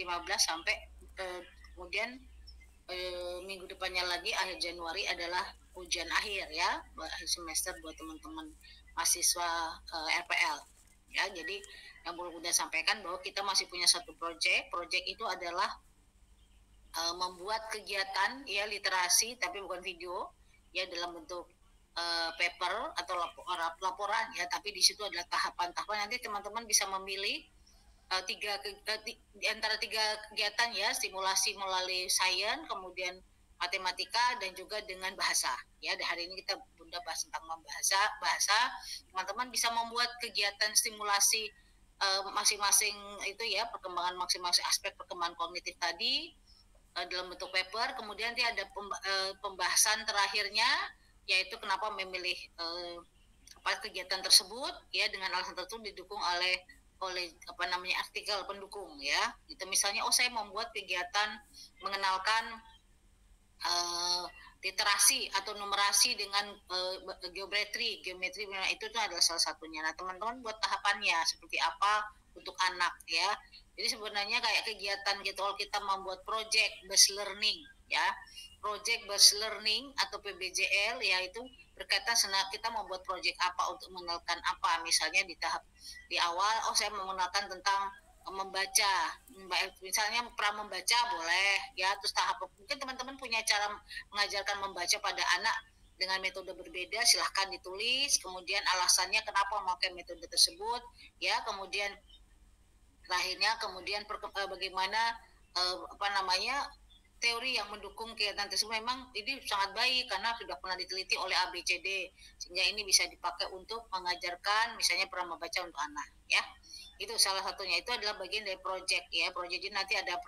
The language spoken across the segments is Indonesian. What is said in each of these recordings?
15 sampai kemudian minggu depannya lagi akhir Januari adalah ujian akhir ya, akhir semester buat teman-teman mahasiswa RPL ya. Jadi yang perlu Bunda sampaikan bahwa kita masih punya satu proyek itu adalah membuat kegiatan ya literasi tapi bukan video ya, dalam bentuk paper atau laporan ya, tapi di situ adalah tahapan-tahapan. Nanti teman-teman bisa memilih antara tiga kegiatan ya, simulasi melalui sains, kemudian matematika, dan juga dengan bahasa ya. Hari ini kita Bunda bahas tentang bahasa. Teman-teman bisa membuat kegiatan stimulasi masing-masing itu ya, perkembangan masing-masing aspek perkembangan kognitif tadi dalam bentuk paper. Kemudian nanti ada pembahasan terakhirnya, yaitu kenapa memilih kegiatan tersebut ya, dengan alasan tertentu didukung oleh artikel pendukung ya. Itu misalnya saya membuat kegiatan mengenalkan literasi atau numerasi dengan geometri itu adalah salah satunya. Nah, teman-teman buat tahapannya seperti apa untuk anak ya. Jadi sebenarnya kayak kegiatan gitu, kalau kita membuat project based learning ya, project based learning atau PBJL ya, itu berkaitan kita membuat project apa untuk mengenalkan apa. Misalnya di tahap di awal saya mengenalkan tentang membaca, misalnya pra membaca boleh ya. Terus tahap mungkin teman-teman punya cara mengajarkan membaca pada anak dengan metode berbeda, silahkan ditulis, kemudian alasannya kenapa memakai metode tersebut ya. Kemudian terakhirnya kemudian bagaimana teori yang mendukung kegiatan tersebut. Memang ini sangat baik karena sudah pernah diteliti oleh ABCD, sehingga ini bisa dipakai untuk mengajarkan misalnya pra membaca untuk anak ya. Itu salah satunya, itu adalah bagian dari project ya. Project ini nanti ada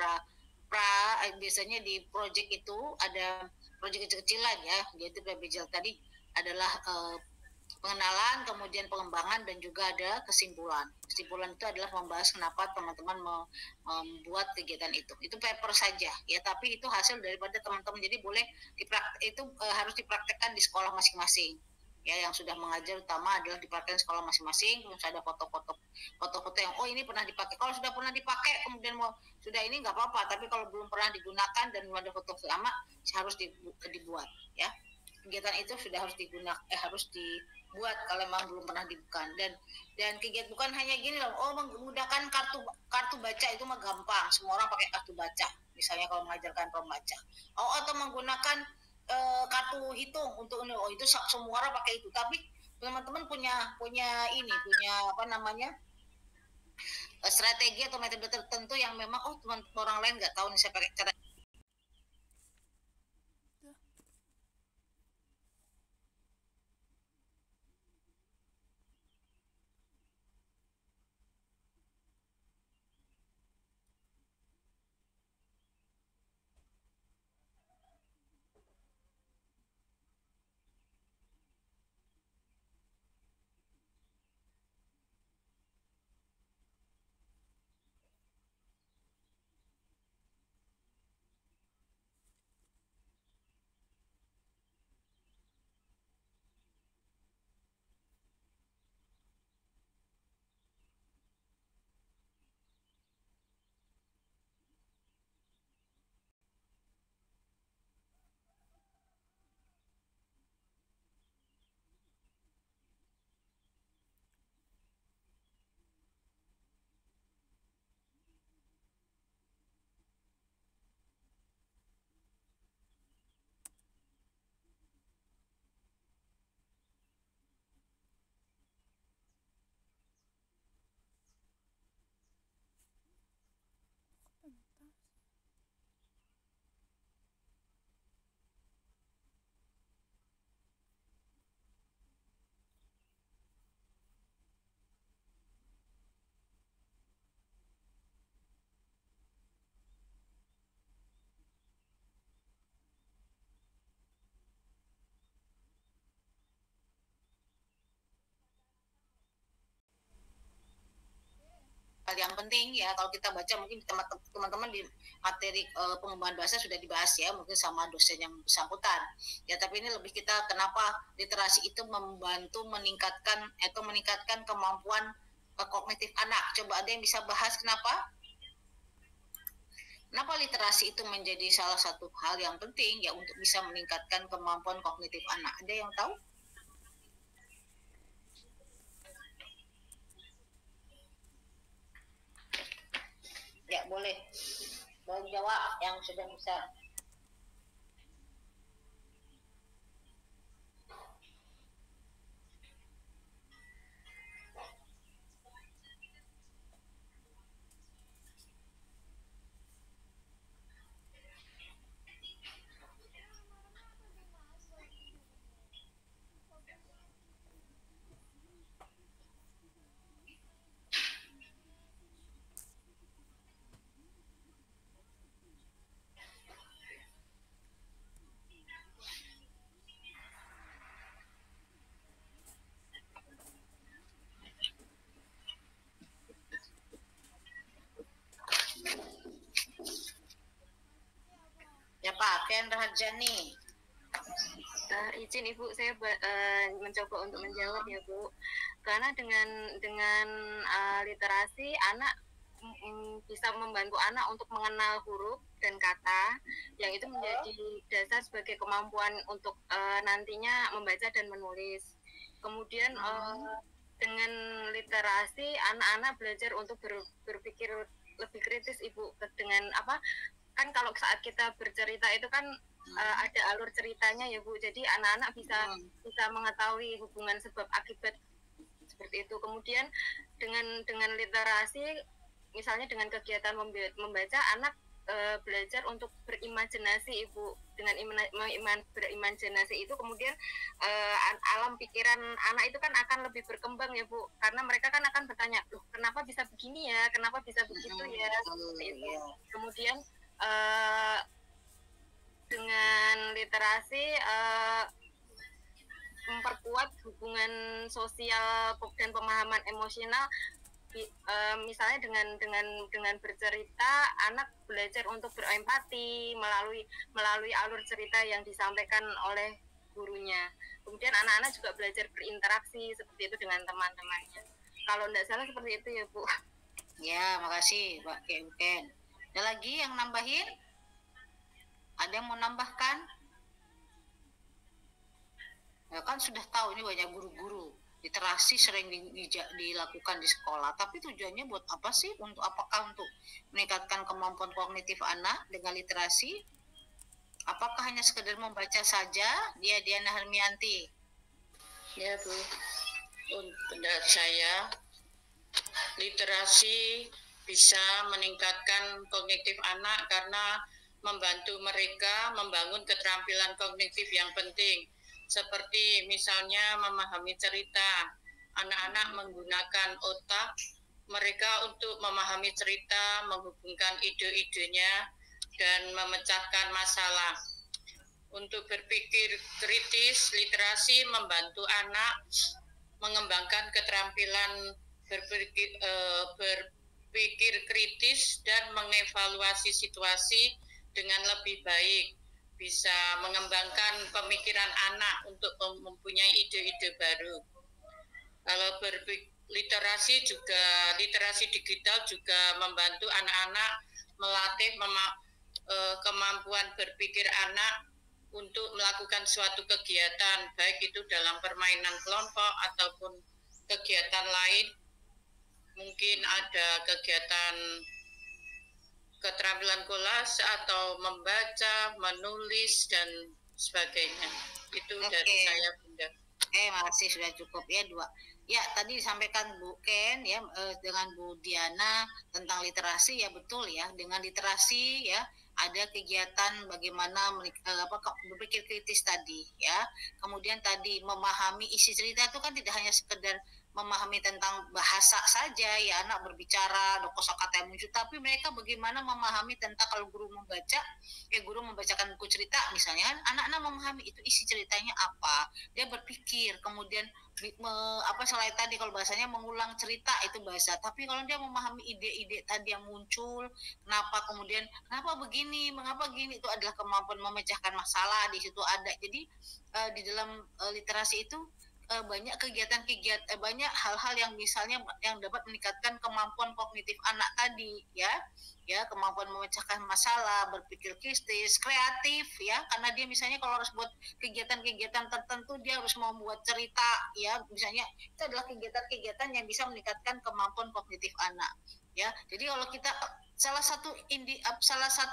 biasanya di project itu ada project kecil-kecilan ya, yaitu PBJL tadi adalah pengenalan, kemudian pengembangan, dan juga ada kesimpulan. Kesimpulan itu adalah membahas kenapa teman-teman membuat kegiatan itu. Itu paper saja ya, tapi itu hasil daripada teman-teman. Jadi boleh harus dipraktekkan di sekolah masing-masing ya. Yang sudah mengajar utama adalah dipraktekkan di sekolah masing-masing. Terus ada foto-foto yang ini pernah dipakai. Kalau sudah pernah dipakai kemudian sudah ini nggak apa-apa, tapi kalau belum pernah digunakan dan ada foto lama harus dibuat ya. Kegiatan itu sudah harus harus dibuat kalau memang belum pernah dibuka. Dan kegiatan bukan hanya gini loh, menggunakan kartu baca itu mah gampang, semua orang pakai kartu baca misalnya kalau mengajarkan pembaca. Atau menggunakan kartu hitung untuk itu semua orang pakai itu. Tapi teman-teman punya strategi atau metode tertentu yang memang orang lain nggak tahu nih saya pakai cara. Hal yang penting ya, kalau kita baca mungkin teman-teman di materi pengembangan bahasa sudah dibahas ya, mungkin sama dosen yang bersangkutan ya. Tapi ini lebih kita kenapa literasi itu membantu meningkatkan kemampuan kognitif anak. Coba ada yang bisa bahas kenapa? Kenapa literasi itu menjadi salah satu hal yang penting ya untuk bisa meningkatkan kemampuan kognitif anak? Ada yang tahu? Ya boleh. Boleh jawab yang sudah bisa. Ya Pak, Ken Rahajani. Izin Ibu, saya mencoba untuk menjawab ya Bu. Karena dengan literasi anak bisa membantu anak untuk mengenal huruf dan kata yang itu menjadi dasar sebagai kemampuan untuk nantinya membaca dan menulis. Kemudian dengan literasi anak-anak belajar untuk berpikir lebih kritis Ibu, dengan apa, kan kalau saat kita bercerita itu kan ada alur ceritanya ya Bu, jadi anak-anak bisa mengetahui hubungan sebab akibat seperti itu. Kemudian dengan literasi, misalnya dengan kegiatan membaca, anak belajar untuk berimajinasi Ibu. Dengan berimajinasi itu kemudian alam pikiran anak itu kan akan lebih berkembang ya Bu, karena mereka kan akan bertanya, loh kenapa bisa begini ya, kenapa bisa begitu ya, seperti itu. Kemudian dengan literasi memperkuat hubungan sosial dan pemahaman emosional. Misalnya dengan bercerita, anak belajar untuk berempati melalui alur cerita yang disampaikan oleh gurunya. Kemudian anak-anak juga belajar berinteraksi seperti itu dengan teman-temannya. Kalau tidak salah seperti itu ya Bu. Ya, makasih Pak Ken. Ada lagi yang nambahin? Ada yang mau nambahkan? Ya kan sudah tahu ini banyak guru-guru literasi sering dilakukan di sekolah, tapi tujuannya buat apa sih? Apakah untuk meningkatkan kemampuan kognitif anak dengan literasi? Apakah hanya sekedar membaca saja? Diana Hermianti. Ya Bu, untuk saya literasi bisa meningkatkan kognitif anak karena membantu mereka membangun keterampilan kognitif yang penting, seperti misalnya memahami cerita. Anak-anak menggunakan otak mereka untuk memahami cerita, menghubungkan ide-idenya, dan memecahkan masalah. Untuk berpikir kritis, literasi membantu anak mengembangkan keterampilan berpikir kritis dan mengevaluasi situasi dengan lebih baik, bisa mengembangkan pemikiran anak untuk mempunyai ide-ide baru. Kalau literasi digital juga membantu anak-anak melatih kemampuan berpikir anak untuk melakukan suatu kegiatan, baik itu dalam permainan kelompok ataupun kegiatan lain. Mungkin ada kegiatan keterampilan kolase atau membaca, menulis, dan sebagainya. Itu dari saya, Bunda. Makasih, sudah cukup ya dua. Ya, tadi disampaikan Bu Ken ya dengan Bu Diana tentang literasi, ya betul ya. Dengan literasi ya ada kegiatan bagaimana berpikir kritis tadi ya. Kemudian tadi memahami isi cerita itu kan tidak hanya sekedar memahami tentang bahasa saja ya, anak berbicara, ada kosakata yang muncul, tapi mereka bagaimana memahami tentang kalau guru membacakan buku cerita misalnya, anak-anak memahami itu isi ceritanya apa, dia berpikir, kemudian selain tadi kalau bahasanya mengulang cerita itu bahasa, tapi kalau dia memahami ide-ide tadi yang muncul, kenapa begini, mengapa gini, itu adalah kemampuan memecahkan masalah di situ ada. Jadi di dalam literasi itu banyak kegiatan-kegiatan, banyak hal-hal yang misalnya yang dapat meningkatkan kemampuan kognitif anak tadi, ya kemampuan memecahkan masalah, berpikir kritis, kreatif, ya, karena dia misalnya kalau harus buat kegiatan-kegiatan tertentu dia harus membuat cerita, ya, misalnya itu adalah kegiatan-kegiatan yang bisa meningkatkan kemampuan kognitif anak, ya. Jadi kalau kita salah satu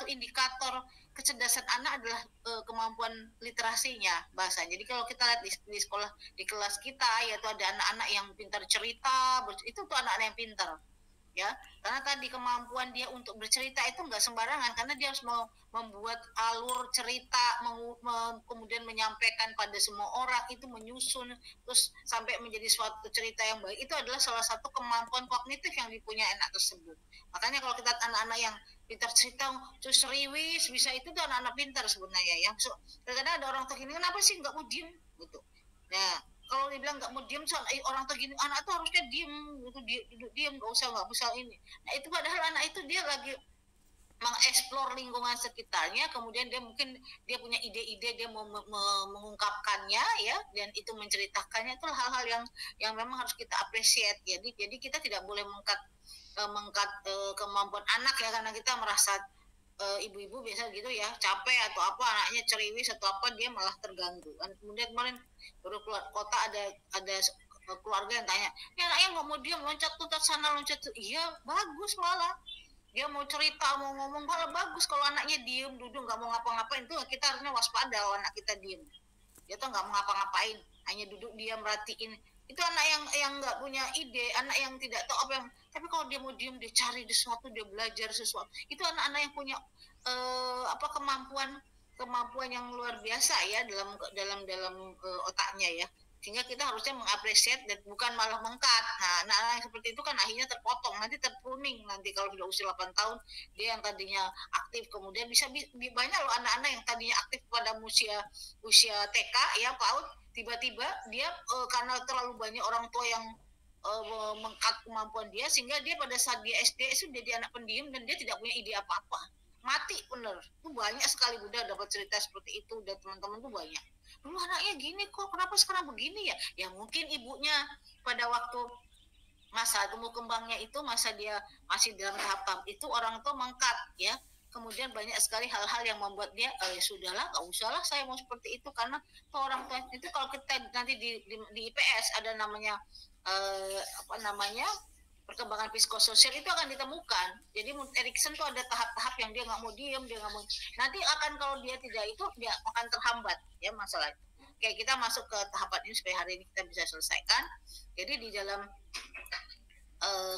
indikator kecerdasan anak adalah kemampuan literasinya bahasa. Jadi kalau kita lihat di sekolah, di kelas kita, yaitu ada anak-anak yang pintar cerita, itu tuh anak-anak yang pintar, ya, karena tadi kemampuan dia untuk bercerita itu nggak sembarangan, karena dia harus membuat alur cerita, kemudian menyampaikan pada semua orang, itu menyusun terus sampai menjadi suatu cerita yang baik. Itu adalah salah satu kemampuan kognitif yang dipunyai anak tersebut. Makanya kalau kita anak-anak yang pintar cerita terus serius bisa, itu tuh anak-anak pintar sebenarnya. Yang kadang-kadang ada orang tua gini, kenapa sih nggak mau diem gitu. Nah, kalau dibilang nggak mau diem, orang tua gini, anak tuh harusnya diem gitu, duduk diem, nggak usah ini. Nah itu padahal anak itu dia lagi mengeksplor lingkungan sekitarnya, kemudian dia mungkin dia punya ide-ide, dia mau mengungkapkannya, ya, dan itu menceritakannya, itu hal-hal yang memang harus kita appreciate. Jadi kita tidak boleh mengkat kemampuan anak, ya, karena kita merasa ibu-ibu biasa gitu ya, capek atau apa, anaknya ceriwis atau apa, dia malah terganggu. Kemudian kemarin baru keluar kota ada keluarga yang tanya, ya anaknya nggak mau diam, loncat sana loncat tuh. Iya, bagus, malah dia mau cerita, mau ngomong, malah bagus. Kalau anaknya diem duduk nggak mau ngapa-ngapain, itu kita harusnya waspada kalau anak kita diem. Dia tuh nggak mau ngapa-ngapain, hanya duduk diam merhatiin. Itu anak yang nggak punya ide, anak yang tidak tahu apa yang. Tapi kalau dia mau diem, dia cari sesuatu, dia belajar sesuatu. Itu anak-anak yang punya kemampuan yang luar biasa, ya, dalam otaknya, ya. Sehingga kita harusnya mengapresiasi dan bukan malah mengkat. Nah, anak-anak yang seperti itu kan akhirnya terpotong, nanti terpruning, nanti kalau sudah usia 8 tahun, dia yang tadinya aktif, kemudian bisa banyak loh anak-anak yang tadinya aktif pada usia TK, ya, PAUD, tiba-tiba dia karena terlalu banyak orang tua yang mengkat kemampuan dia, sehingga dia pada saat dia SD sudah jadi anak pendiam dan dia tidak punya ide apa-apa. Mati, bener. Itu banyak sekali Bunda dapat cerita seperti itu, dan teman-teman tuh banyak. Dulu anaknya gini kok, kenapa sekarang begini ya? Ya mungkin ibunya pada waktu masa tumbuh kembangnya itu, masa dia masih dalam tahap itu, orang tua mengkat, ya. Kemudian banyak sekali hal-hal yang membuat dia, sudahlah, nggak usahlah saya mau seperti itu, karena orang tua itu, kalau kita nanti di IPS ada namanya perkembangan psikososial, itu akan ditemukan. Jadi Erikson tuh ada tahap-tahap yang dia nggak mau diem, dia nggak mau, nanti akan, kalau dia tidak itu, dia akan terhambat, ya, masalah itu. Kayak kita masuk ke tahapan ini supaya hari ini kita bisa selesaikan. Jadi di dalam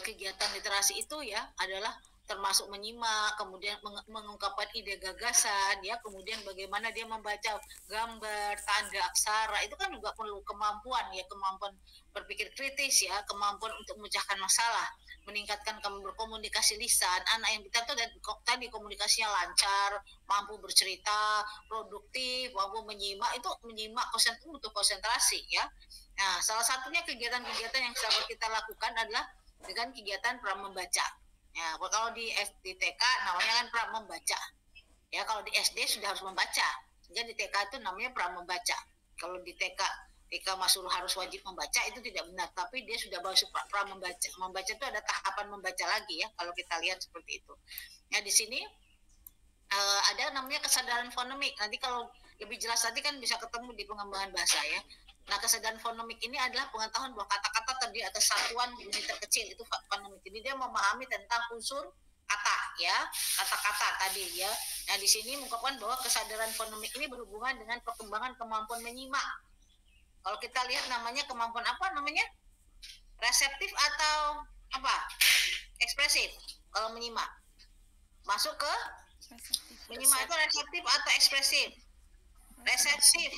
kegiatan literasi itu, ya, adalah termasuk menyimak, kemudian mengungkapkan ide gagasan, ya, kemudian bagaimana dia membaca gambar, tanda, aksara, itu kan juga perlu kemampuan, ya, kemampuan berpikir kritis, ya, kemampuan untuk memecahkan masalah, meningkatkan berkomunikasi lisan. Anak yang kita tuh tadi komunikasinya lancar, mampu bercerita, produktif, mampu menyimak, itu menyimak butuh konsentrasi, ya. Nah, salah satunya kegiatan-kegiatan yang dapat kita lakukan adalah dengan kegiatan pra membaca. Ya, kalau di TK namanya kan pra membaca. Ya, kalau di SD sudah harus membaca. Sehingga di TK itu namanya pra membaca. Kalau di TK masuk harus wajib membaca, itu tidak benar. Tapi dia sudah masuk pra membaca. Membaca itu ada tahapan membaca lagi, ya, kalau kita lihat seperti itu. Nah, di sini ada namanya kesadaran fonemik. Nanti kalau lebih jelas tadi kan bisa ketemu di pengembangan bahasa, ya. Nah, kesadaran fonemik ini adalah pengetahuan bahwa kata-kata terdiri atas satuan unit terkecil, itu fonemik. Jadi dia memahami tentang unsur kata, ya, kata-kata tadi, ya. Nah, di sini mengungkapkan bahwa kesadaran fonemik ini berhubungan dengan perkembangan kemampuan menyimak. Kalau kita lihat namanya kemampuan apa namanya? Reseptif atau apa? Ekspresif. Kalau menyimak. Masuk ke menyimak itu reseptif atau ekspresif? Reseptif.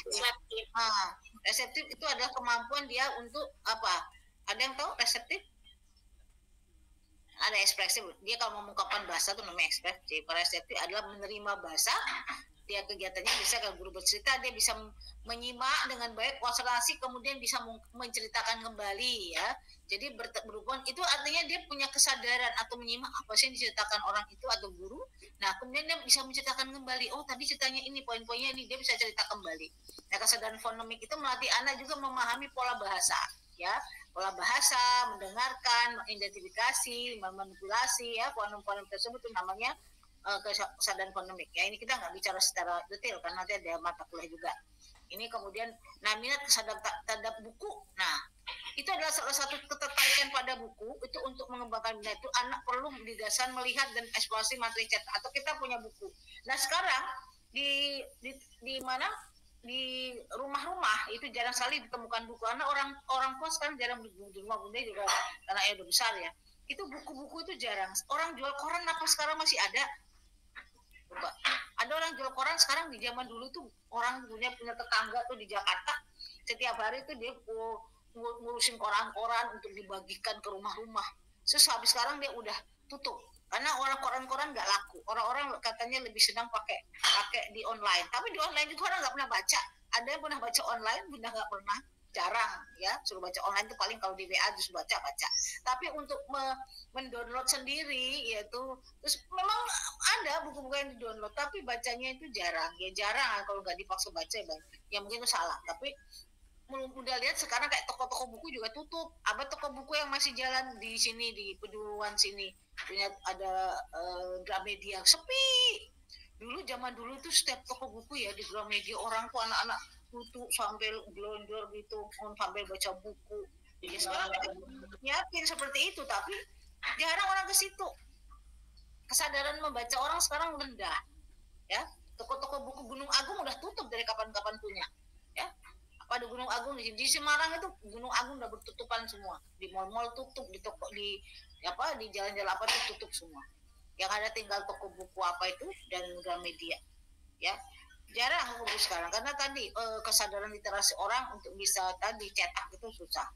Nah, reseptif itu adalah kemampuan dia untuk apa? Ada yang tahu reseptif? Ada ekspresif. Dia kalau mengungkapkan bahasa itu namanya ekspresif. Reseptif adalah menerima bahasa. Dia kegiatannya bisa, kalau guru bercerita, dia bisa menyimak dengan baik, konsentrasi, kemudian bisa menceritakan kembali, ya. Jadi berhubungan itu artinya dia punya kesadaran atau menyimak apa sih yang diceritakan orang itu atau guru, Nah, kemudian dia bisa menceritakan kembali, oh tadi ceritanya ini, poin-poinnya ini, dia bisa cerita kembali. Nah, kesadaran fonemik itu melatih anak juga memahami pola bahasa, ya, pola bahasa, mendengarkan, mengidentifikasi, memanipulasi, ya, poin-poin tersebut itu namanya kesadaran fonemik. Ya, ini kita nggak bicara secara detail karena nanti ada mata kuliah juga. Ini kemudian, nah minat terhadap buku, nah itu adalah salah satu ketertarikan pada buku itu untuk mengembangkan minat itu anak perlu didasan melihat dan eksplorasi materi cetak atau kita punya buku. Nah sekarang di mana di rumah-rumah itu jarang sekali ditemukan buku karena orang tua sekarang jarang di rumah bunda juga karena udah besar ya. Itu buku-buku itu jarang. Orang jual koran apa sekarang masih ada? Coba. Ada orang jual koran sekarang di zaman dulu tuh orang punya tetangga tuh di Jakarta setiap hari tuh dia ngurusin koran-koran untuk dibagikan ke rumah-rumah. Terus habis sekarang dia udah tutup karena orang koran-koran nggak laku. Orang-orang katanya lebih senang pakai di online. Tapi di online juga orang nggak pernah baca. Ada yang pernah baca online, bunda nggak pernah. Jarang ya, suruh baca online itu paling kalau di WA terus baca. Tapi untuk mendownload sendiri yaitu terus memang ada buku-buku yang di-download tapi bacanya itu jarang. Ya jarang kalau nggak dipaksa baca ya, ya mungkin itu salah. Tapi udah lihat sekarang kayak toko-toko buku juga tutup. Apa toko buku yang masih jalan di sini di Peduruan sini punya ada Gramedia sepi. Dulu zaman dulu tuh setiap toko buku ya di Gramedia orang tuh anak-anak tutup sampai gelondor gitu sampai baca buku. Jadi sekarang yakin seperti itu tapi jarang orang ke situ. Kesadaran membaca orang sekarang rendah. Ya, toko-toko buku Gunung Agung udah tutup dari kapan-kapan punya. Ya, pada Gunung Agung di Semarang itu Gunung Agung udah bertutupan semua, di mal-mal tutup, di toko di jalan-jalan apa tuh tutup semua. Yang ada tinggal toko buku apa itu dan Gramedia, ya jarang buku sekarang karena tadi kesadaran literasi orang untuk bisa tadi cetak itu susah,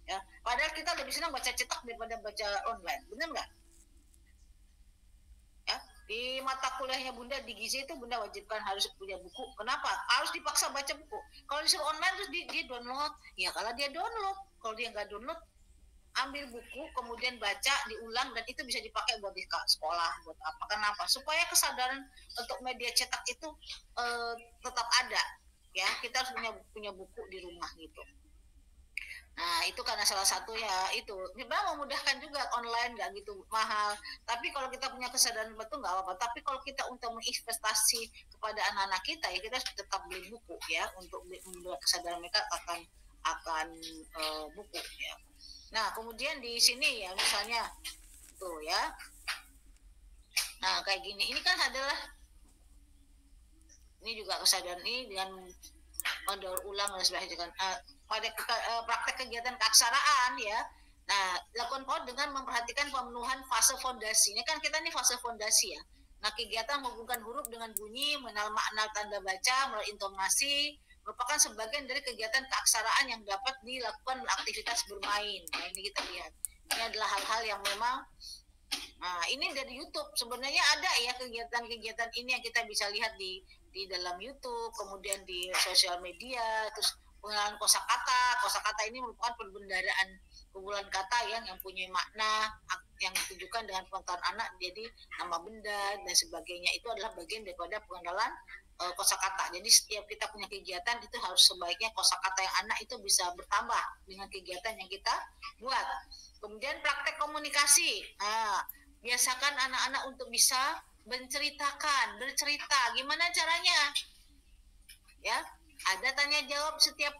ya. Padahal kita lebih senang baca cetak daripada baca online, benar nggak? Ya, di mata kuliahnya Bunda di Gizi itu Bunda wajibkan harus punya buku. Kenapa? Harus dipaksa baca buku. Kalau disuruh online terus dia download. Ya kalau dia download, kalau dia nggak download, ambil buku kemudian baca, diulang dan itu bisa dipakai buat di sekolah, buat apa? Kenapa? Supaya kesadaran untuk media cetak itu tetap ada. Ya, kita harus punya buku di rumah gitu. Nah itu karena salah satu ya itu memang memudahkan juga online nggak gitu mahal tapi kalau kita punya kesadaran betul nggak apa-apa tapi kalau kita untuk menginvestasi kepada anak-anak kita ya kita tetap beli buku ya untuk membuat kesadaran mereka akan buku ya. Nah kemudian di sini ya misalnya tuh ya nah kayak gini ini kan adalah ini juga kesadaran ini dengan mendaur ulang dan sebagainya pada praktek kegiatan keaksaraan ya. Nah, lakukan PAUD dengan memperhatikan pemenuhan fase fondasi. Ini kan kita nih fase fondasi ya. Nah, kegiatan menghubungkan huruf dengan bunyi, mengenal makna tanda baca, melalui intonasi, merupakan sebagian dari kegiatan keaksaraan yang dapat dilakukan aktivitas bermain. Nah, ini kita lihat. Ini adalah hal-hal yang memang nah, ini dari YouTube. Sebenarnya ada ya kegiatan-kegiatan ini yang kita bisa lihat di dalam YouTube, kemudian di sosial media, terus pengenalan kosakata ini merupakan perbendaharaan kumpulan kata yang punya makna yang ditujukan dengan pengetahuan anak jadi nama benda dan sebagainya itu adalah bagian daripada pengenalan kosakata. Jadi setiap kita punya kegiatan itu harus sebaiknya kosakata yang anak itu bisa bertambah dengan kegiatan yang kita buat. Kemudian praktek komunikasi. Nah, biasakan anak-anak untuk bisa bercerita. Gimana caranya? Ya, ada tanya jawab setiap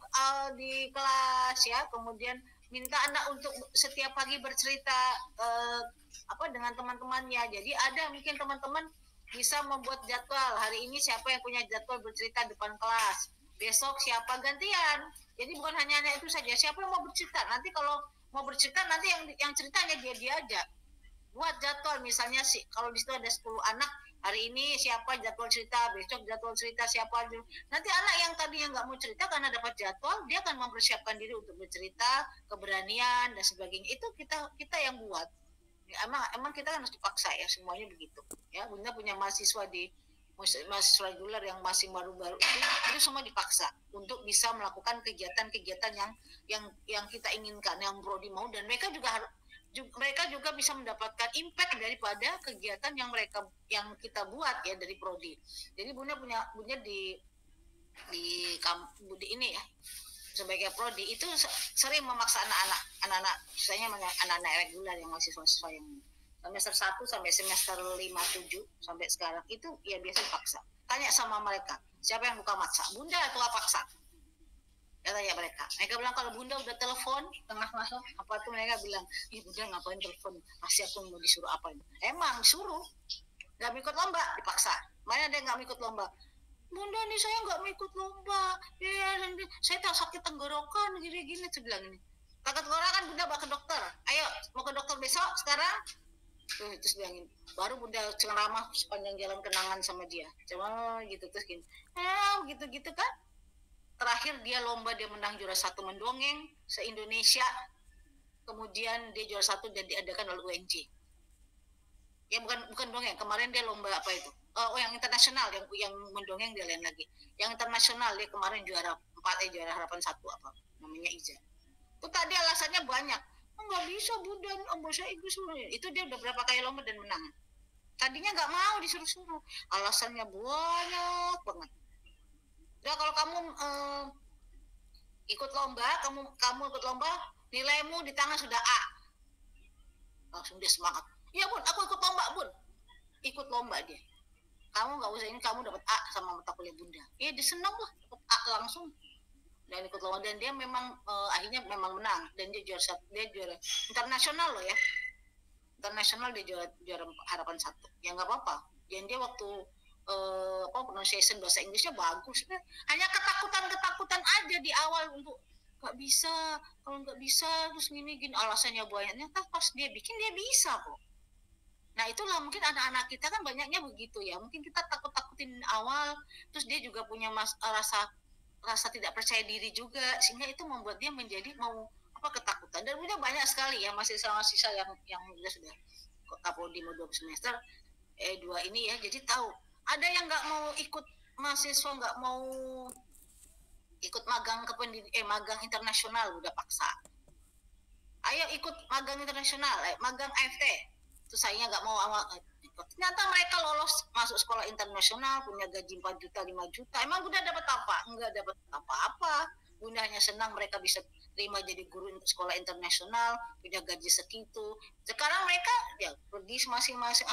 di kelas ya kemudian minta anak untuk setiap pagi bercerita dengan teman-temannya jadi ada mungkin teman-teman bisa membuat jadwal hari ini siapa yang punya jadwal bercerita depan kelas besok siapa gantian jadi bukan hanya itu saja siapa yang mau bercerita nanti kalau mau bercerita nanti yang ceritanya dia aja buat jadwal misalnya sih kalau di situ ada 10 anak hari ini siapa jadwal cerita, besok jadwal cerita siapa aja. Nanti anak yang tadinya nggak mau cerita karena dapat jadwal, dia akan mempersiapkan diri untuk bercerita, keberanian dan sebagainya. Itu kita yang buat. Ya, emang kita kan harus dipaksa ya semuanya begitu. Ya, Bunda punya mahasiswa reguler yang masih baru-baru itu semua dipaksa untuk bisa melakukan kegiatan-kegiatan yang kita inginkan, yang Brodi mau dan mereka juga harus mereka juga bisa mendapatkan impact daripada kegiatan yang kita buat ya dari prodi. Jadi Bunda di ini ya sebagai prodi itu sering memaksa anak-anak misalnya anak-anak reguler yang mahasiswa yang semester 1 sampai semester 5-7 sampai sekarang itu ya biasa paksa. Tanya sama mereka, siapa yang buka maksa? Bunda atau paksa? Ya tanya mereka bilang kalau Bunda udah telepon tengah masuk apa tuh, mereka bilang ih Bunda ngapain telepon, pasti aku mau disuruh apa. Emang suruh, nggak ikut lomba dipaksa. Mana ada yang nggak ikut lomba? Bunda nih saya nggak mau ikut lomba, ya saya tak sakit tenggorokan gini-gini. Saya bilang ini sakit tenggorokan Bunda bawa ke dokter, ayo mau ke dokter besok sekarang. Terus bilangin baru Bunda ceramah sepanjang jalan kenangan sama dia cuma gitu. Terus gini gitu kan. Terakhir dia lomba, dia menang juara 1 mendongeng se-Indonesia. Kemudian dia juara 1 dan diadakan oleh UNJ. Ya bukan dongeng. Kemarin dia lomba apa itu? Yang internasional, yang mendongeng dia lain lagi. Yang internasional dia kemarin juara 4 juara harapan 1 apa namanya Iza. Itu tadi alasannya banyak. Nggak bisa Bunda, bahasa Inggris. Itu dia udah berapa kali lomba dan menang. Tadinya nggak mau disuruh-suruh. Alasannya banyak banget. Udah kalau kamu ikut lomba, kamu ikut lomba, nilaimu di tangan sudah A. Langsung dia semangat. Ya Bun, aku ikut lomba Bun. Ikut lomba dia. Kamu nggak usah ini, kamu dapat A sama mata kuliah Bunda. Ya dia senang lah, dapat A langsung. Dan ikut lomba dan dia memang akhirnya memang menang dan dia juara internasional loh ya. Internasional dia juara harapan 1. Ya nggak apa-apa. Dan dia waktu pronunciation bahasa Inggrisnya bagus. Hanya ketakutan aja di awal untuk nggak bisa, kalau nggak bisa terus gini alasannya banyaknya. Pas dia bikin dia bisa kok. Nah itulah mungkin anak-anak kita kan banyaknya begitu ya. Mungkin kita takut-takutin awal, terus dia juga punya rasa tidak percaya diri juga, sehingga itu membuat dia menjadi mau ketakutan. Dan udah banyak sekali ya mahasiswa yang sudah Kapolri mau 2 semester 2 ini ya, jadi tahu ada yang nggak mau ikut, mahasiswa nggak mau ikut magang magang internasional udah paksa. Ayo ikut magang internasional, magang AFT. Terus saya nggak mau ikut. Ternyata mereka lolos masuk sekolah internasional, punya gaji 4 juta, 5 juta. Emang Bunda dapat apa? Enggak dapat apa-apa. Bunda hanya senang mereka bisa terima jadi guru sekolah internasional, punya gaji segitu. Sekarang mereka ya pergi masing-masing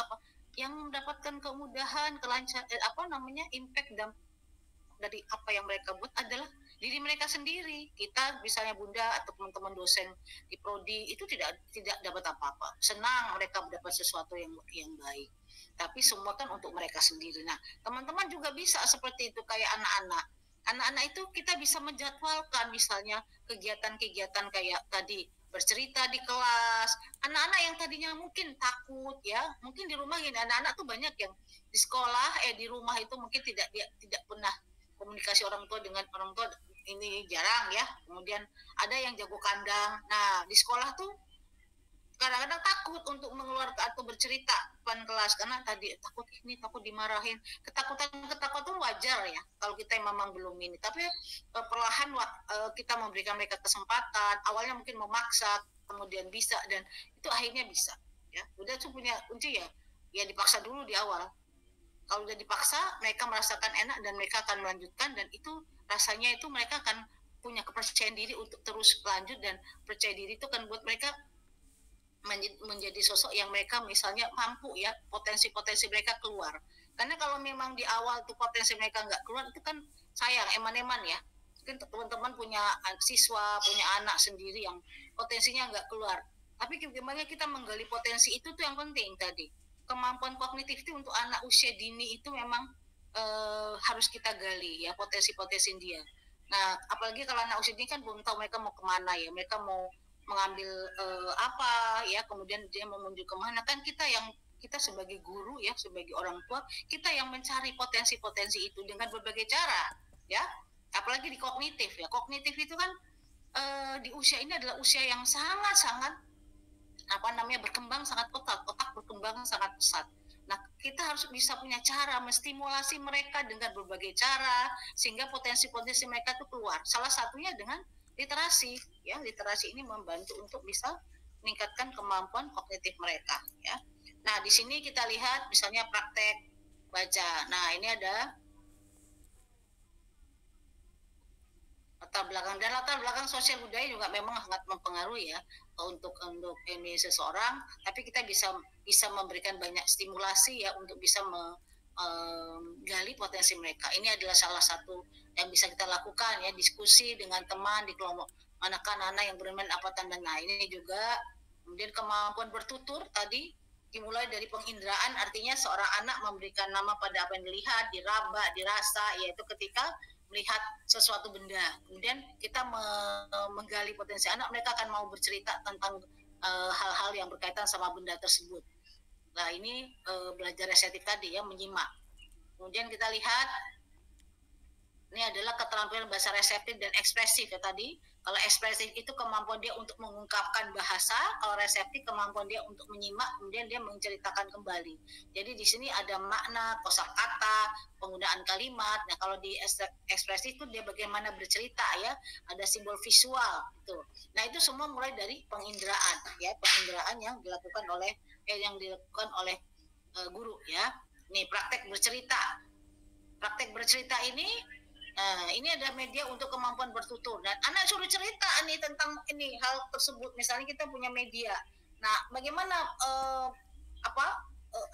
yang mendapatkan kemudahan, impact dari apa yang mereka buat adalah diri mereka sendiri. Kita misalnya Bunda atau teman-teman dosen di prodi itu tidak dapat apa-apa. Senang mereka mendapat sesuatu yang baik. Tapi semua kan untuk mereka sendiri. Nah, teman-teman juga bisa seperti itu kayak anak-anak. Anak-anak itu kita bisa menjadwalkan misalnya kegiatan-kegiatan kayak tadi bercerita di kelas. Anak-anak yang tadinya mungkin takut ya, mungkin di rumah gini, anak-anak tuh banyak yang di sekolah di rumah itu mungkin tidak pernah komunikasi orang tua dengan orang tua, ini jarang ya. Kemudian ada yang jago kandang. Nah di sekolah tuh kadang-kadang takut untuk mengeluarkan atau bercerita depan kelas karena tadi takut dimarahin. Ketakutan wajar ya kalau kita memang belum ini, tapi perlahan kita memberikan mereka kesempatan. Awalnya mungkin memaksa, kemudian bisa, dan itu akhirnya bisa ya. Udah tuh punya kunci ya dipaksa dulu di awal. Kalau udah dipaksa mereka merasakan enak dan mereka akan melanjutkan, dan itu rasanya itu mereka akan punya kepercayaan diri untuk terus lanjut, dan percaya diri itu kan buat mereka menjadi sosok yang mereka misalnya mampu ya, potensi mereka keluar. Karena kalau memang di awal tuh potensi mereka nggak keluar, itu kan sayang, eman-eman ya. Mungkin teman-teman punya siswa, punya anak sendiri yang potensinya nggak keluar. Tapi gimana kita menggali potensi itu tuh yang penting tadi. Kemampuan kognitif itu untuk anak usia dini itu memang harus kita gali ya, potensi dia. Nah, apalagi kalau anak usia dini kan belum tahu mereka mau kemana ya, mereka mau mengambil apa ya, kemudian dia mau menuju kemana. Kan kita sebagai guru ya, sebagai orang tua, kita yang mencari potensi itu dengan berbagai cara ya, apalagi di kognitif ya. Kognitif itu kan di usia ini adalah usia yang sangat berkembang sangat otak berkembang sangat pesat. Nah, kita harus bisa punya cara menstimulasi mereka dengan berbagai cara sehingga potensi mereka itu keluar. Salah satunya dengan literasi ya. Literasi ini membantu untuk bisa meningkatkan kemampuan kognitif mereka ya. Nah, di sini kita lihat misalnya praktek baca. Nah, ini ada latar belakang sosial budaya juga memang sangat mempengaruhi ya untuk ini seseorang, tapi kita bisa memberikan banyak stimulasi ya untuk bisa menggali potensi mereka. Ini adalah salah satu yang bisa kita lakukan ya, diskusi dengan teman di kelompok manakah anak yang bermain apa tanda. Nah, ini juga kemudian kemampuan bertutur tadi dimulai dari penginderaan, artinya seorang anak memberikan nama pada apa yang dilihat, diraba, dirasa, yaitu ketika melihat sesuatu benda. Kemudian kita menggali potensi anak, mereka akan mau bercerita tentang hal-hal yang berkaitan sama benda tersebut. Nah, ini belajar reseptif tadi ya, menyimak. Kemudian kita lihat ini adalah keterampilan bahasa reseptif dan ekspresif ya tadi. Kalau ekspresif itu kemampuan dia untuk mengungkapkan bahasa, kalau reseptif kemampuan dia untuk menyimak, kemudian dia menceritakan kembali. Jadi di sini ada makna, kosakata, penggunaan kalimat. Nah, kalau di ekspresif itu dia bagaimana bercerita ya, ada simbol visual itu. Nah, itu semua mulai dari penginderaan ya, penginderaan yang dilakukan oleh guru ya. Nih, praktek bercerita. Praktek bercerita ini ini ada media untuk kemampuan bertutur dan anak suruh cerita nih tentang ini hal tersebut. Misalnya kita punya media. Nah, bagaimana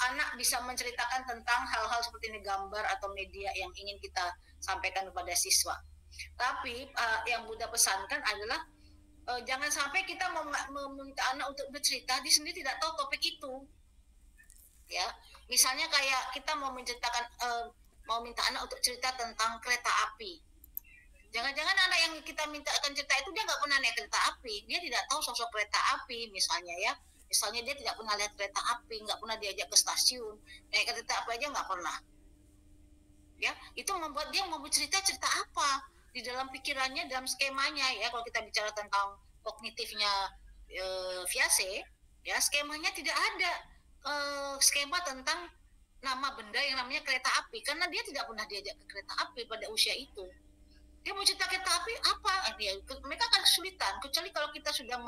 anak bisa menceritakan tentang hal-hal seperti ini, gambar atau media yang ingin kita sampaikan kepada siswa. Tapi yang Bunda pesankan adalah jangan sampai kita meminta anak untuk bercerita, dia sendiri tidak tahu topik itu. Ya, misalnya kayak kita mau menceritakan mau minta anak untuk cerita tentang kereta api. Jangan-jangan anak yang kita minta akan cerita itu dia nggak pernah naik kereta api, dia tidak tahu sosok kereta api misalnya ya. Misalnya dia tidak pernah lihat kereta api, nggak pernah diajak ke stasiun, naik kereta api aja nggak pernah. Ya, itu membuat dia mau bercerita apa di dalam pikirannya, dalam skemanya ya. Kalau kita bicara tentang kognitifnya Piaget, ya skemanya tidak ada skema tentang nama benda yang namanya kereta api, karena dia tidak pernah diajak ke kereta api pada usia itu. Dia mau cerita kereta api apa? Mereka akan kesulitan, kecuali kalau kita sudah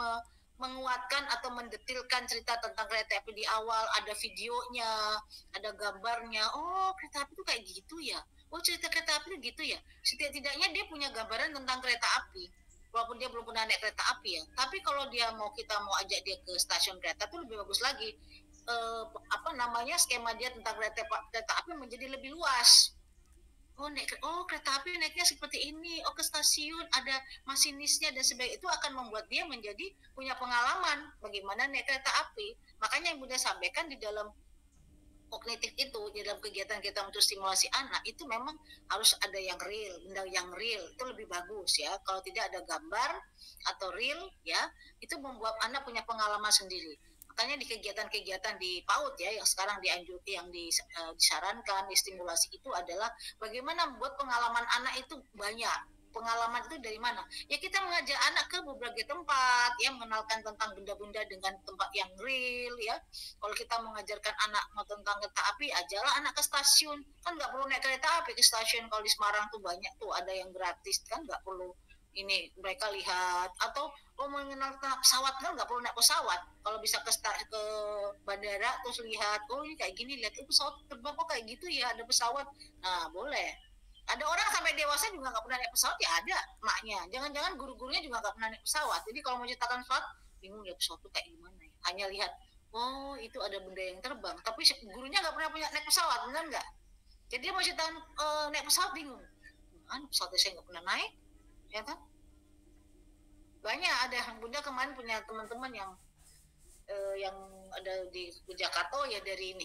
menguatkan atau mendetilkan cerita tentang kereta api di awal, ada videonya, ada gambarnya. Oh, kereta api itu kayak gitu ya. Oh, cerita kereta api itu gitu ya. Setidak-tidaknya dia punya gambaran tentang kereta api. Walaupun dia belum pernah naik kereta api ya. Tapi kalau kita mau ajak dia ke stasiun kereta itu lebih bagus lagi. Skema dia tentang kereta api menjadi lebih luas. Kereta api naiknya seperti ini, ke stasiun ada masinisnya dan sebagainya. Itu akan membuat dia menjadi punya pengalaman bagaimana naik kereta api. Makanya yang Bunda sampaikan di dalam kognitif itu, di dalam kegiatan kita untuk stimulasi anak itu memang harus ada yang real, benda yang real itu lebih bagus ya. Kalau tidak ada gambar atau real ya, itu membuat anak punya pengalaman sendiri. Makanya di kegiatan-kegiatan di PAUD ya yang sekarang disarankan, distimulasi itu adalah bagaimana membuat pengalaman anak itu banyak. Pengalaman itu dari mana? Ya kita mengajak anak ke berbagai tempat, ya mengenalkan tentang benda-benda dengan tempat yang real, ya. Kalau kita mengajarkan anak tentang kereta api, ajalah anak ke stasiun. Kan nggak perlu naik kereta api ke stasiun. Kalau di Semarang tuh banyak tuh ada yang gratis, kan nggak perlu ini mereka lihat. Atau mengenal tentang pesawat, kan nggak perlu naik pesawat. Kalau bisa ke bandara terus lihat, ini kayak gini, lihat pesawat terbang kok kayak gitu ya, ada pesawat. Nah, boleh. Ada orang sampai dewasa juga nggak pernah naik pesawat, ya ada maknya. Jangan-jangan guru-gurunya juga nggak pernah naik pesawat. Jadi kalau mau ceritakan pesawat, bingung ya pesawat itu kayak gimana ya. Hanya lihat, itu ada benda yang terbang. Tapi gurunya nggak pernah punya naik pesawat, benar nggak? Jadi dia mau ceritakan naik pesawat, bingung. Pesawatnya saya nggak pernah naik, ya kan? Banyak ada. Bunda kemarin punya teman-teman yang ada di Jakarta ya, dari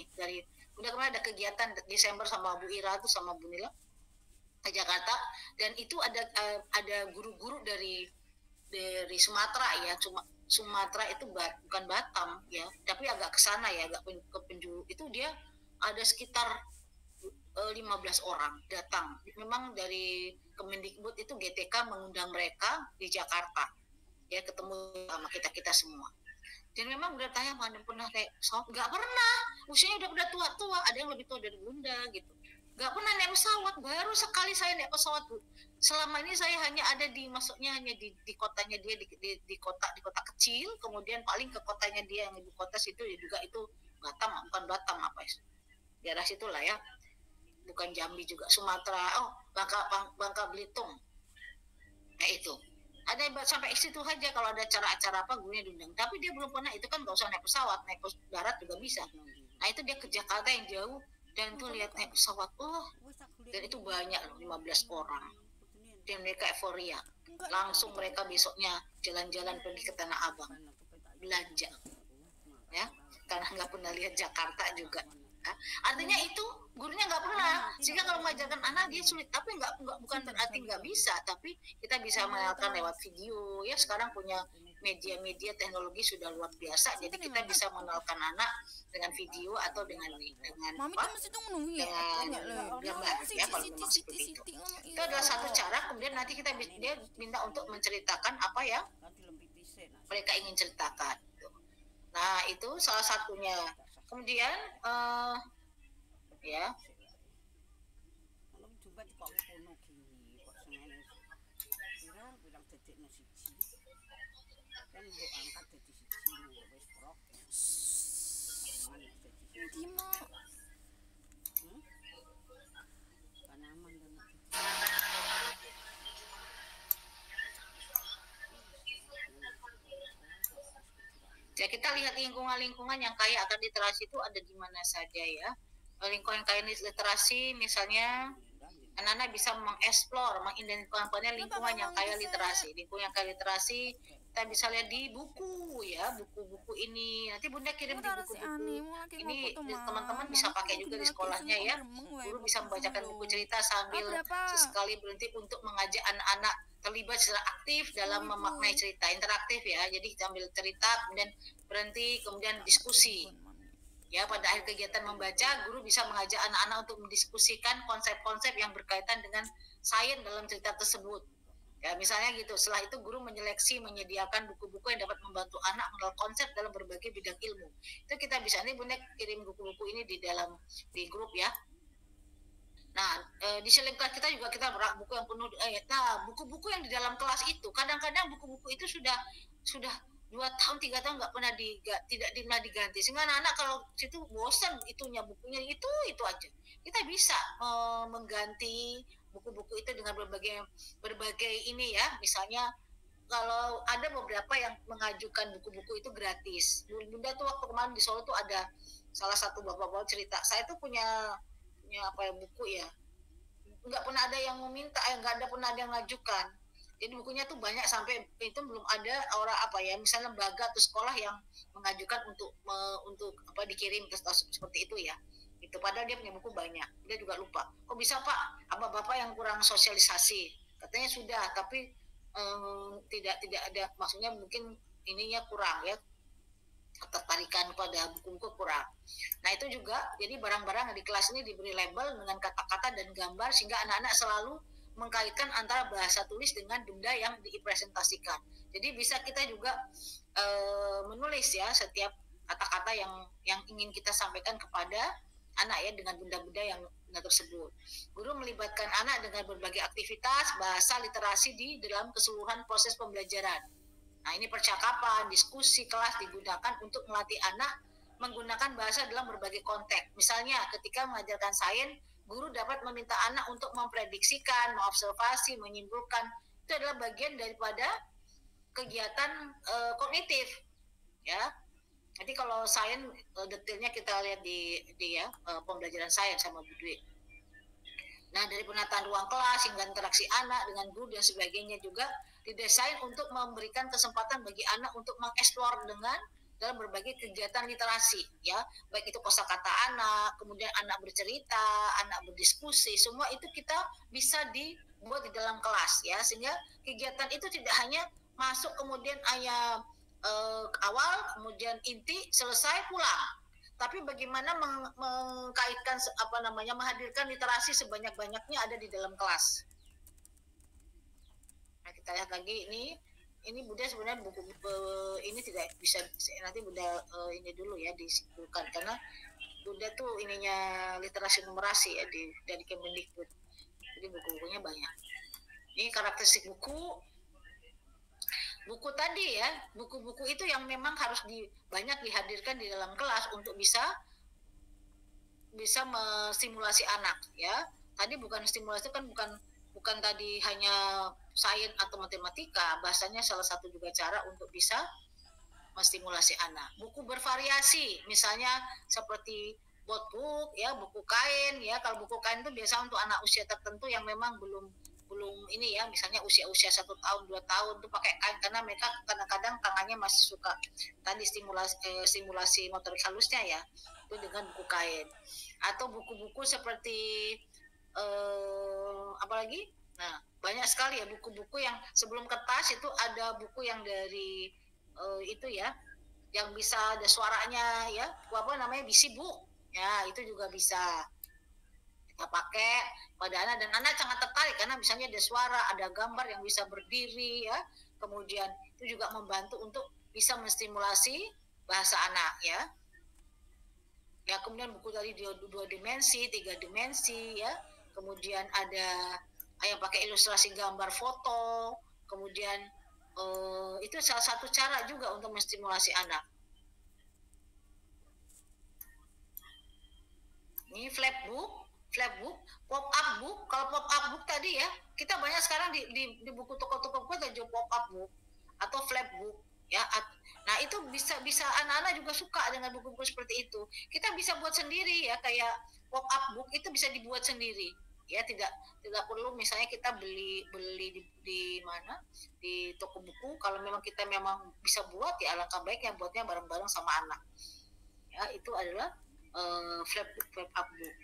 Bunda kemarin ada kegiatan Desember sama Bu Ira tuh sama Bu Nila ke Jakarta, dan itu ada guru-guru dari Sumatera ya. Sumatera itu bukan Batam ya, tapi agak ke sana ya, agak ke penjuru. Itu dia ada sekitar 15 orang datang. Memang dari Kemendikbud itu GTK mengundang mereka di Jakarta ya, ketemu sama kita semua. Dan memang udah tanya, mana pernah kayak pesawat? Nggak pernah, usianya udah tua-tua, ada yang lebih tua dari Bunda gitu. Nggak pernah naik pesawat, baru sekali saya naik pesawat, Bu. Selama ini saya hanya ada masuknya hanya di kotanya dia, di kota kecil, kemudian paling ke kotanya dia yang ibu kota situ ya juga itu Batam, bukan Batam apa ya, daerah situ lah ya, bukan Jambi juga, Sumatera, Bangka Belitung. Nah itu ada sampai situ aja, kalau ada acara-acara apa gurunya diundang, tapi dia belum pernah. Itu kan nggak usah naik pesawat, naik darat juga bisa. Nah itu dia ke Jakarta yang jauh, dan tuh lihat naik pesawat, dan itu banyak loh, 15 orang, dan mereka euforia. Langsung mereka besoknya jalan-jalan pergi ke Tanah Abang belanja, ya, karena nggak pernah lihat Jakarta juga. Artinya itu gurunya nggak pernah, sehingga kalau mengajarkan anak dia sulit. Tapi bukan berarti nggak bisa, tapi kita bisa mengenalkan lewat video ya. Sekarang punya media teknologi sudah luar biasa, jadi kita bisa mengenalkan anak dengan video atau dengan gambar ya, kalau memang seperti itu. Itu adalah satu cara. Kemudian nanti dia minta untuk menceritakan apa yang mereka ingin ceritakan. Nah itu salah satunya. Kemudian ya ya, kita lihat lingkungan yang kaya akan literasi itu ada di mana saja ya. Lingkungan kaya literasi misalnya anak-anak bisa mengeksplor, mengidentifikasi lingkungan yang kaya literasi. Lingkungan yang kaya literasi kita bisa lihat di buku ya, buku-buku ini. Nanti Bunda kirim di buku-buku ini, teman-teman bisa pakai juga di sekolahnya ya. Guru bisa membacakan buku cerita sambil sesekali berhenti untuk mengajak anak-anak terlibat secara aktif dalam memaknai cerita, interaktif ya. Jadi sambil cerita kemudian berhenti, kemudian diskusi. Ya, pada akhir kegiatan membaca, guru bisa mengajak anak-anak untuk mendiskusikan konsep-konsep yang berkaitan dengan sains dalam cerita tersebut. Ya, misalnya gitu. Setelah itu guru menyediakan buku-buku yang dapat membantu anak mengenal konsep dalam berbagai bidang ilmu. Itu kita bisa, nih Bunda kirim buku-buku ini di grup ya. Nah, di Selim kelas kita juga kita buku yang penuh. Nah, buku-buku yang di dalam kelas itu kadang-kadang buku-buku itu sudah 2 tahun 3 tahun nggak pernah tidak pernah diganti, sehingga anak-anak kalau situ bosan itunya bukunya itu aja. Kita bisa mengganti buku-buku itu dengan berbagai ini ya. Misalnya kalau ada beberapa yang mengajukan buku-buku itu gratis. Bunda tuh waktu kemarin di Solo tuh ada salah satu bapak-bapak cerita, saya tuh punya apa ya, buku ya, nggak pernah ada yang meminta, nggak ada pernah ada yang ngajukan. Jadi bukunya tuh banyak, sampai itu belum ada orang apa ya, misalnya lembaga atau sekolah yang mengajukan untuk apa dikirim seperti itu ya. Itu padahal dia punya buku banyak, dia juga lupa. Kok bisa Pak? Apa Bapak yang kurang sosialisasi? Katanya sudah, tapi tidak ada, maksudnya mungkin ininya kurang ya, ketertarikan pada buku-buku kurang. Nah itu juga, jadi barang-barang di kelas ini diberi label dengan kata-kata dan gambar, sehingga anak-anak selalu mengkaitkan antara bahasa tulis dengan benda yang dipresentasikan. Jadi bisa kita juga menulis ya setiap kata-kata yang ingin kita sampaikan kepada anak ya, dengan benda-benda yang tersebut. Guru melibatkan anak dengan berbagai aktivitas bahasa literasi di dalam keseluruhan proses pembelajaran. Nah ini percakapan, diskusi kelas digunakan untuk melatih anak menggunakan bahasa dalam berbagai konteks. Misalnya ketika mengajarkan sains, guru dapat meminta anak untuk memprediksikan, mengobservasi, menyimpulkan. Itu adalah bagian daripada kegiatan kognitif. Ya. Jadi kalau sains detailnya kita lihat di pembelajaran sains sama Bu Dwi. Nah dari penataan ruang kelas hingga interaksi anak dengan guru dan sebagainya juga didesain untuk memberikan kesempatan bagi anak untuk mengeksplor dalam berbagai kegiatan literasi ya, baik itu kosakata anak, kemudian anak bercerita, anak berdiskusi, semua itu kita bisa dibuat di dalam kelas ya, sehingga kegiatan itu tidak hanya masuk kemudian awal kemudian inti selesai pulang, tapi bagaimana mengkaitkan menghadirkan literasi sebanyak-banyaknya ada di dalam kelas. Nah, kita lihat lagi ini Bunda sebenarnya buku ini tidak bisa, nanti Bunda ini dulu ya disimpulkan, karena Bunda tuh ininya literasi numerasi ya dari Kemendikbud. Jadi buku-bukunya banyak. Ini karakteristik buku tadi ya, buku-buku itu yang memang harus banyak dihadirkan di dalam kelas untuk bisa menstimulasi anak ya. Tadi bukan stimulasi kan bukan tadi hanya sains atau matematika, bahasanya salah satu juga cara untuk bisa menstimulasi anak. Buku bervariasi, misalnya seperti book ya, buku kain ya. Kalau buku kain itu biasa untuk anak usia tertentu yang memang belum ini ya, misalnya usia 1 tahun 2 tahun tuh pakai kain karena mereka kadang-kadang tangannya masih suka tadi stimulasi motorik halusnya ya, itu dengan buku kain. Atau buku-buku seperti apalagi, nah banyak sekali ya buku-buku yang sebelum kertas itu ada buku yang dari itu ya, yang bisa ada suaranya ya, apa namanya, bisi book ya, itu juga bisa kita pakai pada anak, dan anak sangat tertarik karena misalnya ada suara, ada gambar yang bisa berdiri ya, kemudian itu juga membantu untuk bisa menstimulasi bahasa anak ya. Ya, kemudian buku tadi 2 dimensi, 3 dimensi ya, kemudian ada yang pakai ilustrasi gambar foto, kemudian itu salah satu cara juga untuk menstimulasi anak. Ini flapbook, pop-up book. Kalau pop-up book tadi ya, kita banyak sekarang di buku toko-toko buku ada jual pop-up book atau flapbook ya. Nah, itu bisa anak-anak juga suka dengan buku-buku seperti itu. Kita bisa buat sendiri ya, kayak pop-up book itu bisa dibuat sendiri. Ya, tidak perlu misalnya kita beli di mana, di toko buku. Kalau memang kita memang bisa buat ya, alangkah baiknya buatnya bareng-bareng sama anak. Ya, itu adalah flapbook, pop-up book.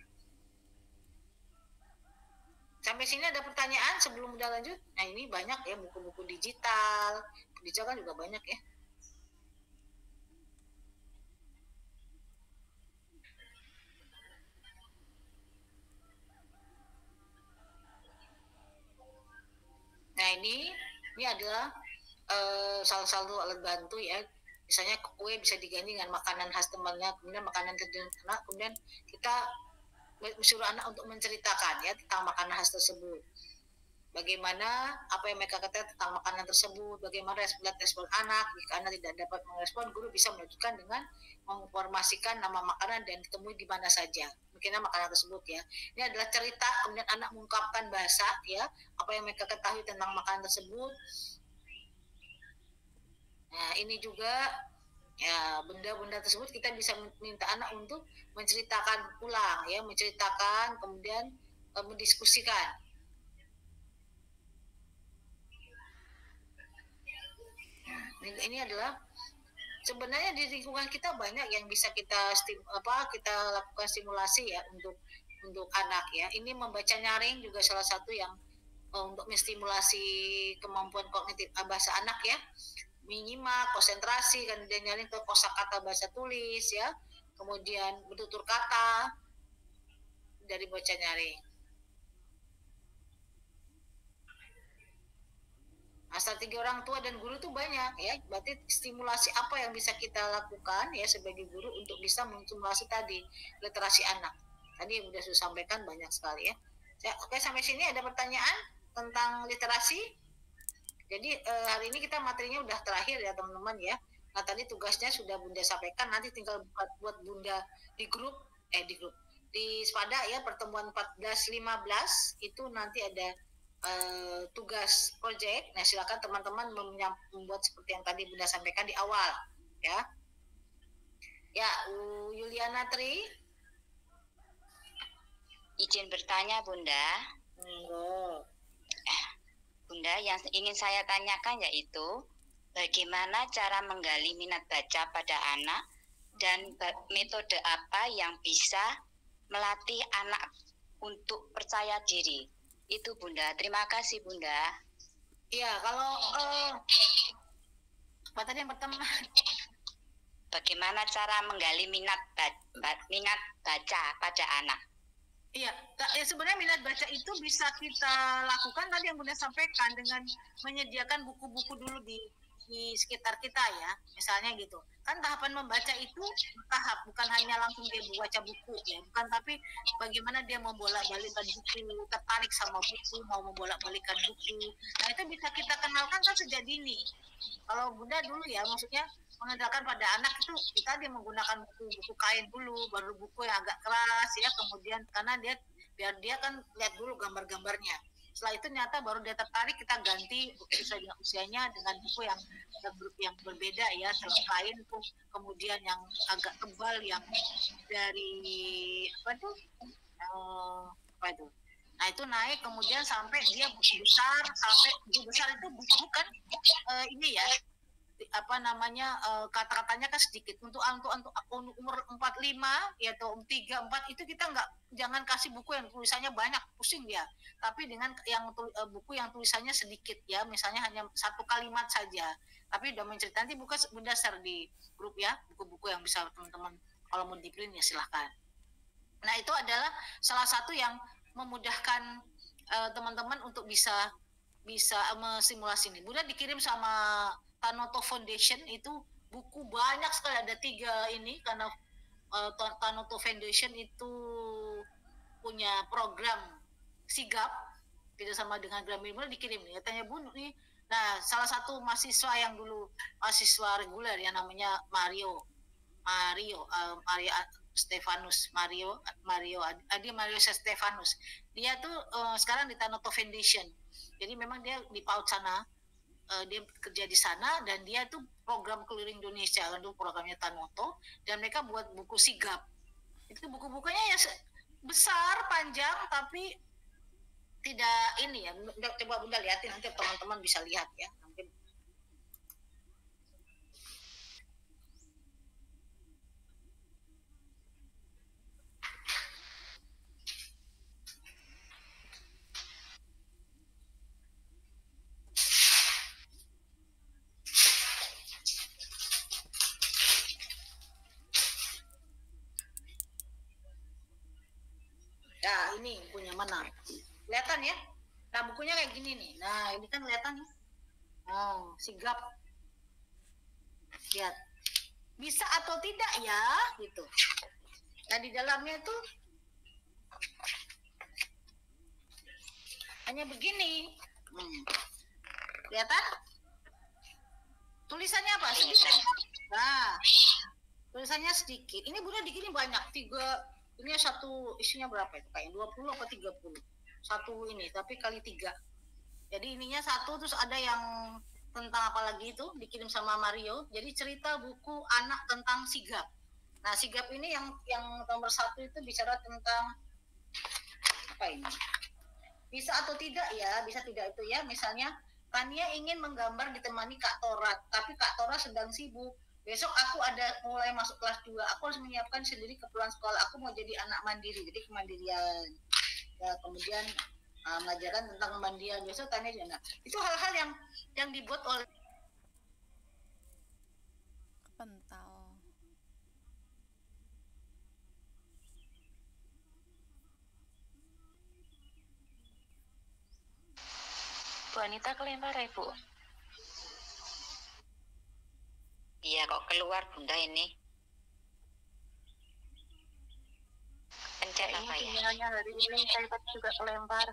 Sampai sini ada pertanyaan sebelum udah lanjut? Nah, ini banyak ya buku-buku digital. Digital kan juga banyak ya. Nah, ini adalah salah satu alat bantu ya. Misalnya kue bisa diganti dengan makanan khas temannya, kemudian makanan tertentu, kemudian kita suruh anak untuk menceritakan ya tentang makanan khas tersebut. Bagaimana apa yang mereka katakan tentang makanan tersebut, bagaimana respon anak. Jika anak tidak dapat merespon, guru bisa melanjutkan dengan menginformasikan nama makanan dan ditemui di mana saja. Mungkin makanan tersebut ya. Ini adalah cerita, kemudian anak mengungkapkan bahasa ya, apa yang mereka ketahui tentang makanan tersebut. Nah, ini juga ya, benda-benda tersebut kita bisa minta anak untuk menceritakan ulang ya, menceritakan kemudian mendiskusikan. Ini adalah sebenarnya di lingkungan kita banyak yang bisa kita lakukan stimulasi ya untuk anak ya. Ini membaca nyaring juga salah satu yang untuk menstimulasi kemampuan kognitif bahasa anak ya. Menyimak, konsentrasi, dan nyaring ke kosakata bahasa tulis ya, kemudian bertutur kata dari baca nyaring. Nah, strategi orang tua dan guru itu banyak ya. Berarti stimulasi apa yang bisa kita lakukan ya sebagai guru untuk bisa menstimulasi tadi literasi anak. Tadi yang sudah saya sampaikan banyak sekali ya. Oke, sampai sini ada pertanyaan tentang literasi? Jadi hari ini kita materinya udah terakhir ya teman-teman ya. Nah, tadi tugasnya sudah Bunda sampaikan, nanti tinggal buat Bunda di grup di Spada ya, pertemuan 14-15 itu nanti ada tugas project. Nah, silakan teman-teman membuat seperti yang tadi Bunda sampaikan di awal ya. Ya, Yuliana Tri. Izin bertanya Bunda. Bunda, yang ingin saya tanyakan yaitu bagaimana cara menggali minat baca pada anak dan metode apa yang bisa melatih anak untuk percaya diri. Itu Bunda. Terima kasih Bunda. Iya, kalau apa tadi yang pertama? Bagaimana cara menggali minat baca pada anak? Iya, sebenarnya minat baca itu bisa kita lakukan tadi yang Bunda sampaikan dengan menyediakan buku-buku dulu di di sekitar kita ya, misalnya gitu. Kan tahapan membaca itu tahap, bukan hanya langsung dia baca buku ya, bukan, tapi bagaimana dia membolak-balikan buku, tertarik sama buku, mau membolak-balikan buku. Nah itu bisa kita kenalkan kan sejak dini. Kalau Bunda dulu ya, maksudnya mengenalkan pada anak itu kita dia menggunakan buku kain dulu, baru buku yang agak keras ya, kemudian karena dia biar dia kan lihat dulu gambar-gambarnya. Setelah itu ternyata baru dia tertarik, kita ganti sesuai dengan usianya dengan buku yang berbeda ya, selain kain tuh, kemudian yang agak tebal yang dari apa itu. Nah itu naik kemudian sampai dia buku besar, sampai buku besar itu buku kan ini ya, apa namanya, kata-katanya kan sedikit. Untuk umur 45 ya atau 34 itu kita jangan kasih buku yang tulisannya banyak, pusing dia. Tapi dengan yang buku yang tulisannya sedikit ya, misalnya hanya satu kalimat saja. Tapi udah menceritakan, nanti buka Bunda share di grup ya, buku-buku yang bisa teman-teman kalau mau di print ya silahkan. Nah itu adalah salah satu yang memudahkan teman-teman untuk bisa simulasi ini. Bunda dikirim sama Tanoto Foundation, itu buku banyak sekali, ada 3 ini, karena Tanoto Foundation itu punya program sigap tidak sama dengan Gramedia. Dikirim nih, katanya Bun nih. Nah salah satu mahasiswa yang dulu mahasiswa reguler yang namanya Mario Stefanus, Mario Stefanus. Dia tuh sekarang di Tanoto Foundation. Jadi memang dia di PAUD sana, dia kerja di sana, dan dia tuh program keliling Indonesia, kan tuh programnya Tanoto, dan mereka buat buku sigap. Itu buku-bukunya ya besar, panjang, tapi tidak ini ya. Coba Bunda lihatin, nanti teman-teman bisa lihat ya. Ya ini punya mana? Kelihatan ya? Nah bukunya kayak gini nih. Nah ini kan kelihatan ya? Oh, sigap. Lihat. Bisa atau tidak ya? Gitu. Nah di dalamnya itu hanya begini. Kelihatan? Tulisannya apa? Sedikit. Nah, tulisannya sedikit. Ini Bunda dikirim banyak, 3. Ini satu isinya berapa itu? Kayak 20 apa 30? Satu ini, tapi kali 3. Jadi ininya satu, terus ada yang tentang apa lagi itu dikirim sama Mario. Jadi cerita buku anak tentang sigap. Nah sigap ini yang nomor 1 itu bicara tentang apa ini? Bisa atau tidak ya, bisa tidak itu ya. Misalnya Tania ingin menggambar ditemani Kak Tora, tapi Kak Tora sedang sibuk. Besok aku mulai masuk kelas 2, aku harus menyiapkan sendiri keperluan sekolah, aku mau jadi anak mandiri, jadi kemandirian. Ya, kemudian mengajarkan tentang kemandirian. Besok Tania juga. Itu hal-hal yang dibuat oleh Pental. Bu Anita kelempar ya, Bu? Iya, kok keluar Bunda ini? Pencet apa ya? Sinyalnya hari ini saya juga kelempar.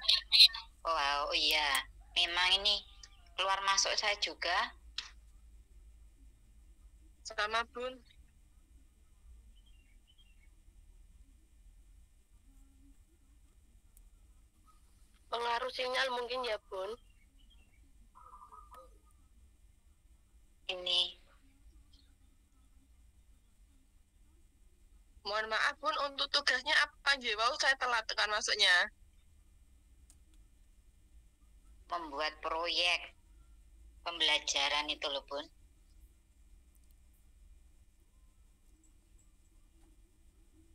Oh iya, memang ini keluar masuk saya juga. Sama Bun. Pengaruh sinyal mungkin ya Bun. Ini Mohon maaf Bun, untuk tugasnya apa aja? Wow, saya telat tekan masuknya. membuat proyek pembelajaran itu loh Bun.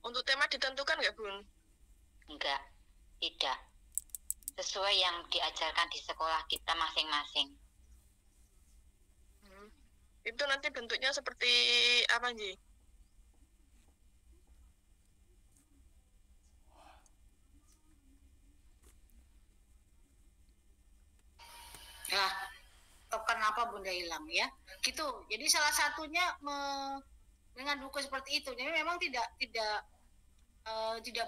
Untuk tema ditentukan nggak Bun? Enggak, tidak. Sesuai yang diajarkan di sekolah kita masing-masing. Itu nanti bentuknya seperti apa Ji? ya tekan kenapa Bunda hilang ya. Gitu. Jadi salah satunya dengan buku seperti itu. Jadi memang tidak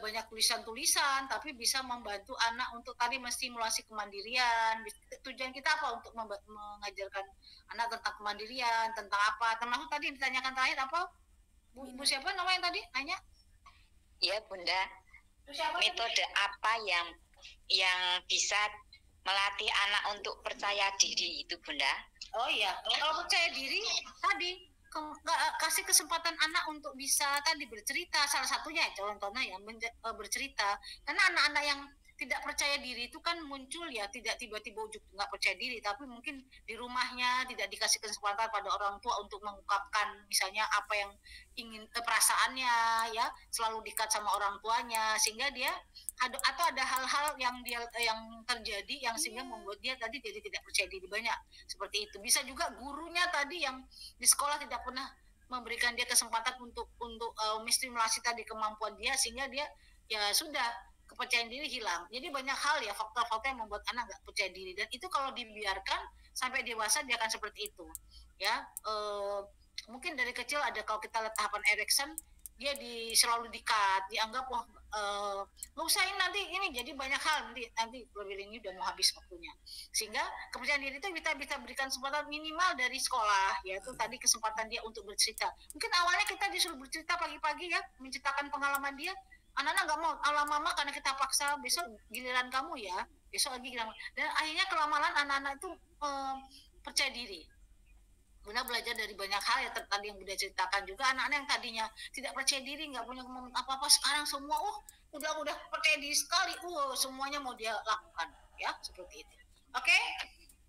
banyak tulisan-tulisan, tapi bisa membantu anak untuk tadi menstimulasi kemandirian. Tujuan kita apa? Untuk mengajarkan anak tentang kemandirian, tentang apa? Termasuk tadi ditanyakan terakhir apa? Bu siapa namanya tadi? Nanya? Iya Bunda. Metode apa yang bisa melatih anak untuk percaya diri itu Bunda? Oh iya, kalau percaya diri tadi kasih kesempatan anak untuk bisa tadi bercerita, salah satunya contohnya ya bercerita, karena anak-anak yang tidak percaya diri itu kan muncul ya tidak tiba-tiba ujuk nggak percaya diri, tapi mungkin di rumahnya tidak dikasih kesempatan pada orang tua untuk mengungkapkan misalnya apa yang ingin perasaannya ya, selalu dekat sama orang tuanya sehingga dia atau ada hal-hal yang terjadi yang sehingga membuat dia tadi jadi tidak percaya diri, banyak seperti itu. Bisa juga gurunya tadi yang di sekolah tidak pernah memberikan dia kesempatan untuk menstimulasi tadi kemampuan dia sehingga dia ya sudah kepercayaan diri hilang. Jadi banyak hal ya faktor-faktor yang membuat anak nggak percaya diri, dan itu kalau dibiarkan sampai dewasa dia akan seperti itu ya. Mungkin dari kecil ada, kalau kita lihat tahapan Erikson, dia selalu dikat, dianggap wah nggak usah nanti ini, jadi banyak hal nanti lebih ini udah mau habis waktunya, sehingga kepercayaan diri itu kita bisa berikan kesempatan minimal dari sekolah, yaitu tadi kesempatan dia untuk bercerita. Mungkin awalnya kita disuruh bercerita pagi-pagi ya, menceritakan pengalaman dia, anak-anak nggak mau, lama-lama karena kita paksa, besok giliran kamu ya, besok lagi giliran, dan akhirnya kelamaan anak-anak itu percaya diri. Bunda belajar dari banyak hal ya, tadi yang Bunda ceritakan juga, anak-anak yang tadinya tidak percaya diri, nggak punya kemampuan apa-apa, sekarang semua udah percaya diri sekali, semuanya mau dia lakukan ya, seperti itu. Oke,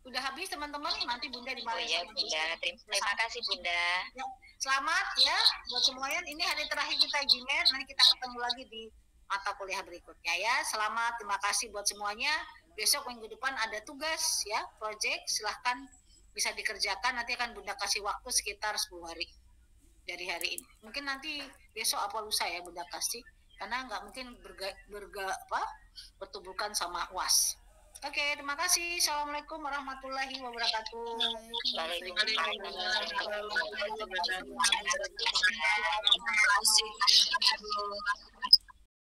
udah habis teman-teman, nanti Bunda dimarahin. Oh ya Bunda, terima kasih Bunda. Ya, selamat ya buat semuanya, ini hari terakhir kita Jimer, nanti kita ketemu lagi di mata kuliah berikutnya ya. Selamat, terima kasih buat semuanya. Besok minggu depan ada tugas ya, project, silahkan bisa dikerjakan, nanti akan Bunda kasih waktu sekitar 10 hari dari hari ini. Mungkin nanti besok apa lusa ya Bunda kasih, karena nggak mungkin bertuburkan sama UAS. Oke, terima kasih. Assalamualaikum warahmatullahi wabarakatuh. Waalaikumsalam.